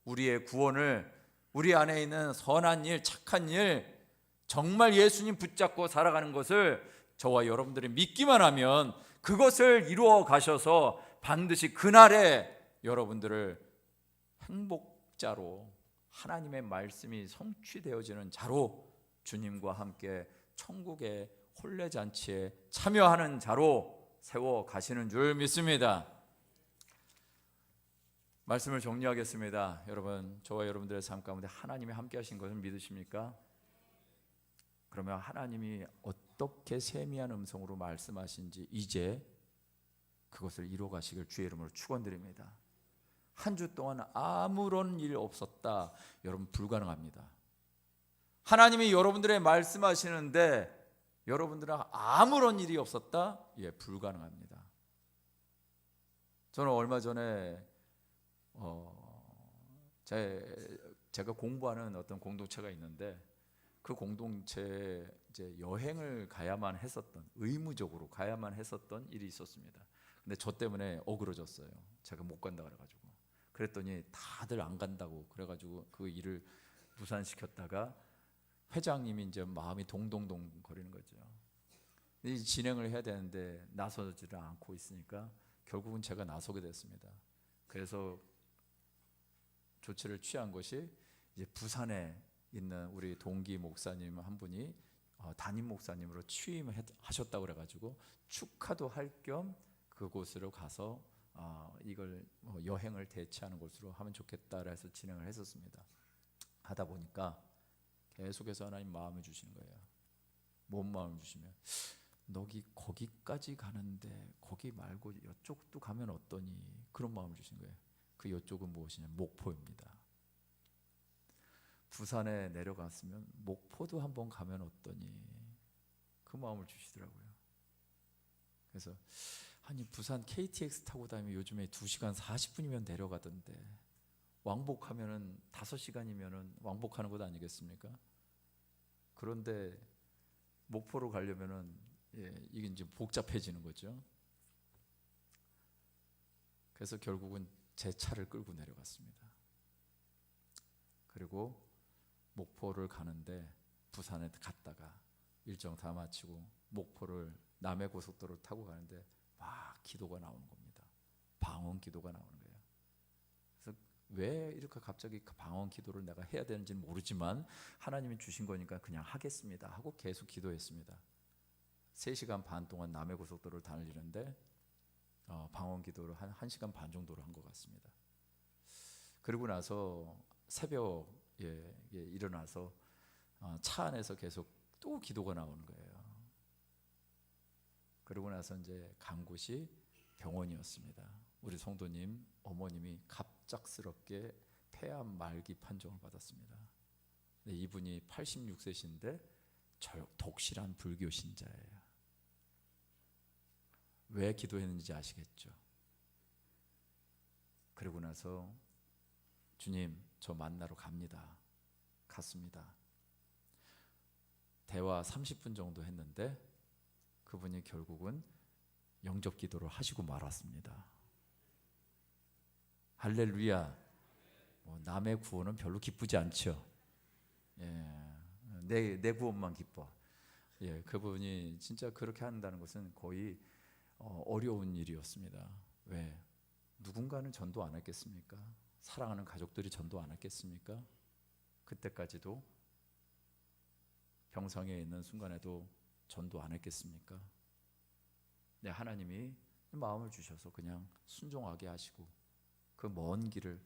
우리의 구원을, 우리 안에 있는 선한 일, 착한 일, 정말 예수님 붙잡고 살아가는 것을 저와 여러분들이 믿기만 하면 그것을 이루어 가셔서 반드시 그날에 여러분들을 행복자로, 하나님의 말씀이 성취되어지는 자로, 주님과 함께 천국의 혼례잔치에 참여하는 자로 세워 가시는 줄 믿습니다. 말씀을 정리하겠습니다. 여러분, 저와 여러분들의 삶 가운데 하나님이 함께 하신 것을 믿으십니까? 그러면 하나님이 어떻게 세미한 음성으로 말씀하신지 이제 그것을 이루어 가시길 주의 이름으로 축원드립니다. 한 주 동안 아무런 일 없었다. 여러분, 불가능합니다. 하나님이 여러분들의 말씀하시는데 여러분들은 아무런 일이 없었다? 예, 불가능합니다. 저는 얼마 전에 제가 공부하는 어떤 공동체가 있는데 그 공동체에 이제 여행을 가야만 했었던, 의무적으로 가야만 했었던 일이 있었습니다. 근데 저 때문에 어그러졌어요. 제가 못 간다 그래가지고. 그랬더니 다들 안 간다고 그래가지고 그 일을 무산시켰다가 회장님이 이제 마음이 동동동 거리는 거죠. 이 진행을 해야 되는데 나서지를 않고 있으니까 결국은 제가 나서게 됐습니다. 그래서 조치를 취한 것이 이제 부산에 있는 우리 동기 목사님 한 분이 담임 목사님으로 취임하셨다고 그래가지고 축하도 할 겸 그곳으로 가서 이걸 여행을 대체하는 것으로 하면 좋겠다 해서 진행을 했었습니다. 하다 보니까 계속해서 하나님 마음을 주시는 거예요. 뭔 마음을 주시면 너기 거기까지 가는데 거기 말고 이쪽도 가면 어떠니? 그런 마음을 주신 거예요. 그 이쪽은 무엇이냐? 목포입니다. 부산에 내려갔으면 목포도 한번 가면 어떠니? 그 마음을 주시더라고요. 그래서 아니 부산 KTX 타고 다니면 요즘에 2시간 40분이면 내려가던데 왕복하면은 5시간이면은 왕복하는 것 아니겠습니까? 그런데 목포로 가려면은 이게 이제 복잡해지는 거죠. 그래서 결국은 제 차를 끌고 내려갔습니다. 그리고 목포를 가는데 부산에 갔다가 일정 다 마치고 목포를 남해고속도로를 타고 가는데 막 기도가 나오는 겁니다. 방언 기도가 나오는 거예요. 그래서 왜 이렇게 갑자기 방언 기도를 내가 해야 되는지는 모르지만 하나님이 주신 거니까 그냥 하겠습니다 하고 계속 기도했습니다. 3시간 반 동안 남해고속도로를 달리는데 방언 기도를 한 1시간 반 정도로 한 것 같습니다. 그리고 나서 새벽에 일어나서 차 안에서 계속 또 기도가 나오는 거예요. 그러고 나서 이제 간 곳이 병원이었습니다. 우리 성도님 어머님이 갑작스럽게 폐암 말기 판정을 받았습니다. 근데 이분이 86세신데 독실한 불교 신자예요. 왜 기도했는지 아시겠죠? 그러고 나서 주님, 저 만나러 갑니다. 갔습니다. 대화 30분 정도 했는데 그분이 결국은 영접 기도를 하시고 말았습니다. 할렐루야. 남의 구원은 별로 기쁘지 않죠. 내 구원만 기뻐. 그분이 진짜 그렇게 한다는 것은 거의 어려운 일이었습니다. 왜? 누군가는 전도 안 했겠습니까? 사랑하는 가족들이 전도 안 했겠습니까? 그때까지도 병상에 있는 순간에도 전도 안 했겠습니까? 네, 하나님이 마음을 주셔서 그냥 순종하게 하시고 그 먼 길을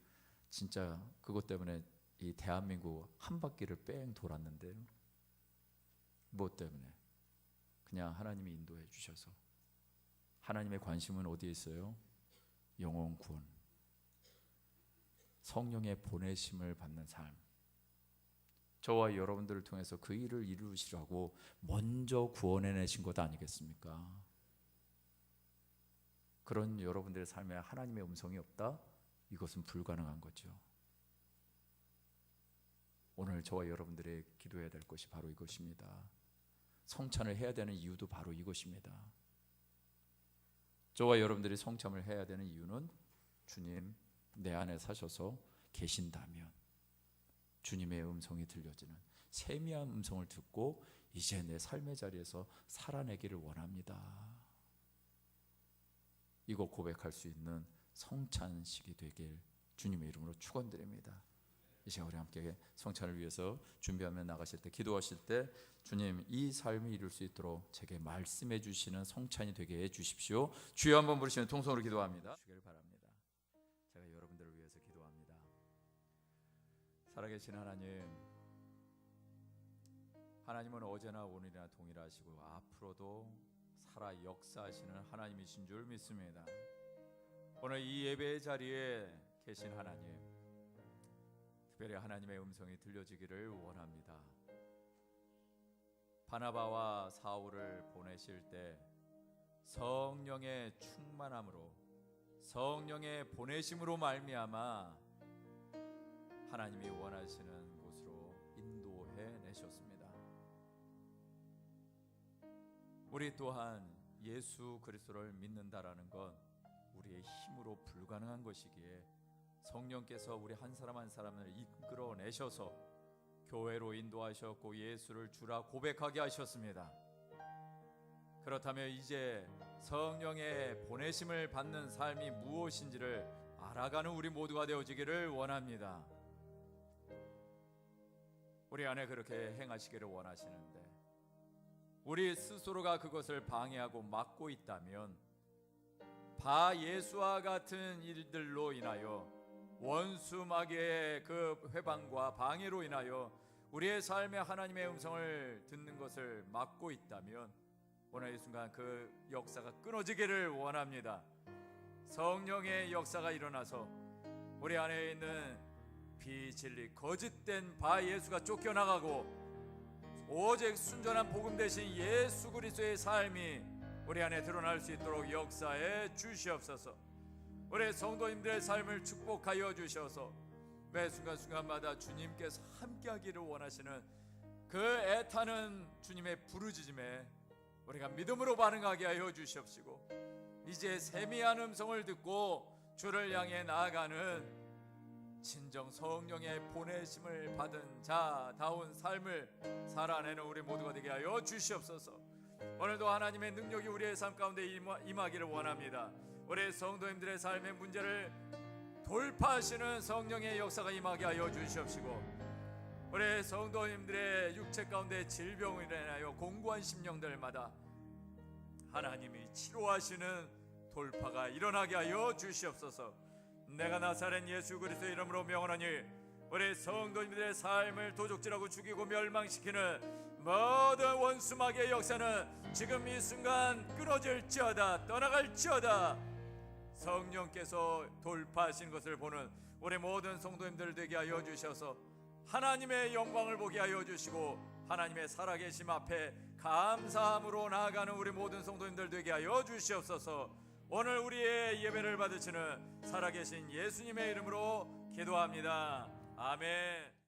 진짜 그것 때문에 이 대한민국 한 바퀴를 뺑 돌았는데요. 무엇 때문에? 그냥 하나님이 인도해 주셔서. 하나님의 관심은 어디에 있어요? 영혼 구원, 성령의 보내심을 받는 삶. 저와 여러분들을 통해서 그 일을 이루시라고 먼저 구원해내신 것 아니겠습니까? 그런 여러분들의 삶에 하나님의 음성이 없다? 이것은 불가능한 거죠. 오늘 저와 여러분들의 기도해야 될 것이 바로 이것입니다. 성찬을 해야 되는 이유도 바로 이것입니다. 저와 여러분들이 성참을 해야 되는 이유는 주님 내 안에 사셔서 계신다면 주님의 음성이 들려지는 세미한 음성을 듣고 이제 내 삶의 자리에서 살아내기를 원합니다. 이거 고백할 수 있는 성찬식이 되길 주님의 이름으로 축원드립니다. 이 시간 우리 함께 성찬을 위해서 준비하며 나가실 때, 기도하실 때 주님 이 삶을 이룰 수 있도록 제게 말씀해 주시는 성찬이 되게 해 주십시오. 주여 한번 부르시면 통성으로 기도합니다. 주기를 바랍니다. 제가 여러분들을 위해서 기도합니다. 살아계신 하나님은 어제나 오늘이나 동일하시고 앞으로도 살아 역사하시는 하나님이신 줄 믿습니다. 오늘 이 예배의 자리에 계신 하나님, 특별히 하나님의 음성이 들려지기를 원합니다. 바나바와 사울을 보내실 때 성령의 충만함으로, 성령의 보내심으로 말미암아 하나님이 원하시는 곳으로 인도해 내셨습니다. 우리 또한 예수 그리스도를 믿는다라는 건 우리의 힘으로 불가능한 것이기에 성령께서 우리 한 사람 한 사람을 이끌어 내셔서 교회로 인도하셨고 예수를 주라 고백하게 하셨습니다. 그렇다면 이제 성령의 보내심을 받는 삶이 무엇인지를 알아가는 우리 모두가 되어지기를 원합니다. 우리 안에 그렇게 행하시기를 원하시는데 우리 스스로가 그것을 방해하고 막고 있다면 바 예수와 같은 일들로 인하여 원수 마귀의 그 회방과 방해로 인하여 우리의 삶에 하나님의 음성을 듣는 것을 막고 있다면 오늘 이 순간 그 역사가 끊어지기를 원합니다. 성령의 역사가 일어나서 우리 안에 있는 비진리 거짓된 바 예수가 쫓겨나가고 오직 순전한 복음 대신 예수 그리스도의 삶이 우리 안에 드러날 수 있도록 역사해 주시옵소서. 우리 성도님들의 삶을 축복하여 주셔서 매 순간순간마다 주님께서 함께하기를 원하시는 그 애타는 주님의 부르짖음에 우리가 믿음으로 반응하게 하여 주시옵시고 이제 세미한 음성을 듣고 주를 향해 나아가는 진정 성령의 보내심을 받은 자다운 삶을 살아내는 우리 모두가 되게 하여 주시옵소서. 오늘도 하나님의 능력이 우리의 삶 가운데 임하기를 원합니다. 우리 성도님들의 삶의 문제를 돌파하시는 성령의 역사가 임하게 하여 주시옵시고 우리 성도님들의 육체 가운데 질병으로 인하여 공고한 심령들마다 하나님이 치료하시는 돌파가 일어나게 하여 주시옵소서. 내가 나사렛 예수 그리스도의 이름으로 명하노니 우리 성도님들의 삶을 도적질하고 죽이고 멸망시키는 모든 원수 마귀의 역사는 지금 이 순간 끊어질지어다, 떠나갈지어다. 성령께서 돌파하신 것을 보는 우리 모든 성도님들 되게 하여 주셔서 하나님의 영광을 보게 하여 주시고 하나님의 살아계심 앞에 감사함으로 나아가는 우리 모든 성도님들 되게 하여 주시옵소서. 오늘 우리의 예배를 받으시는 살아계신 예수님의 이름으로 기도합니다. 아멘.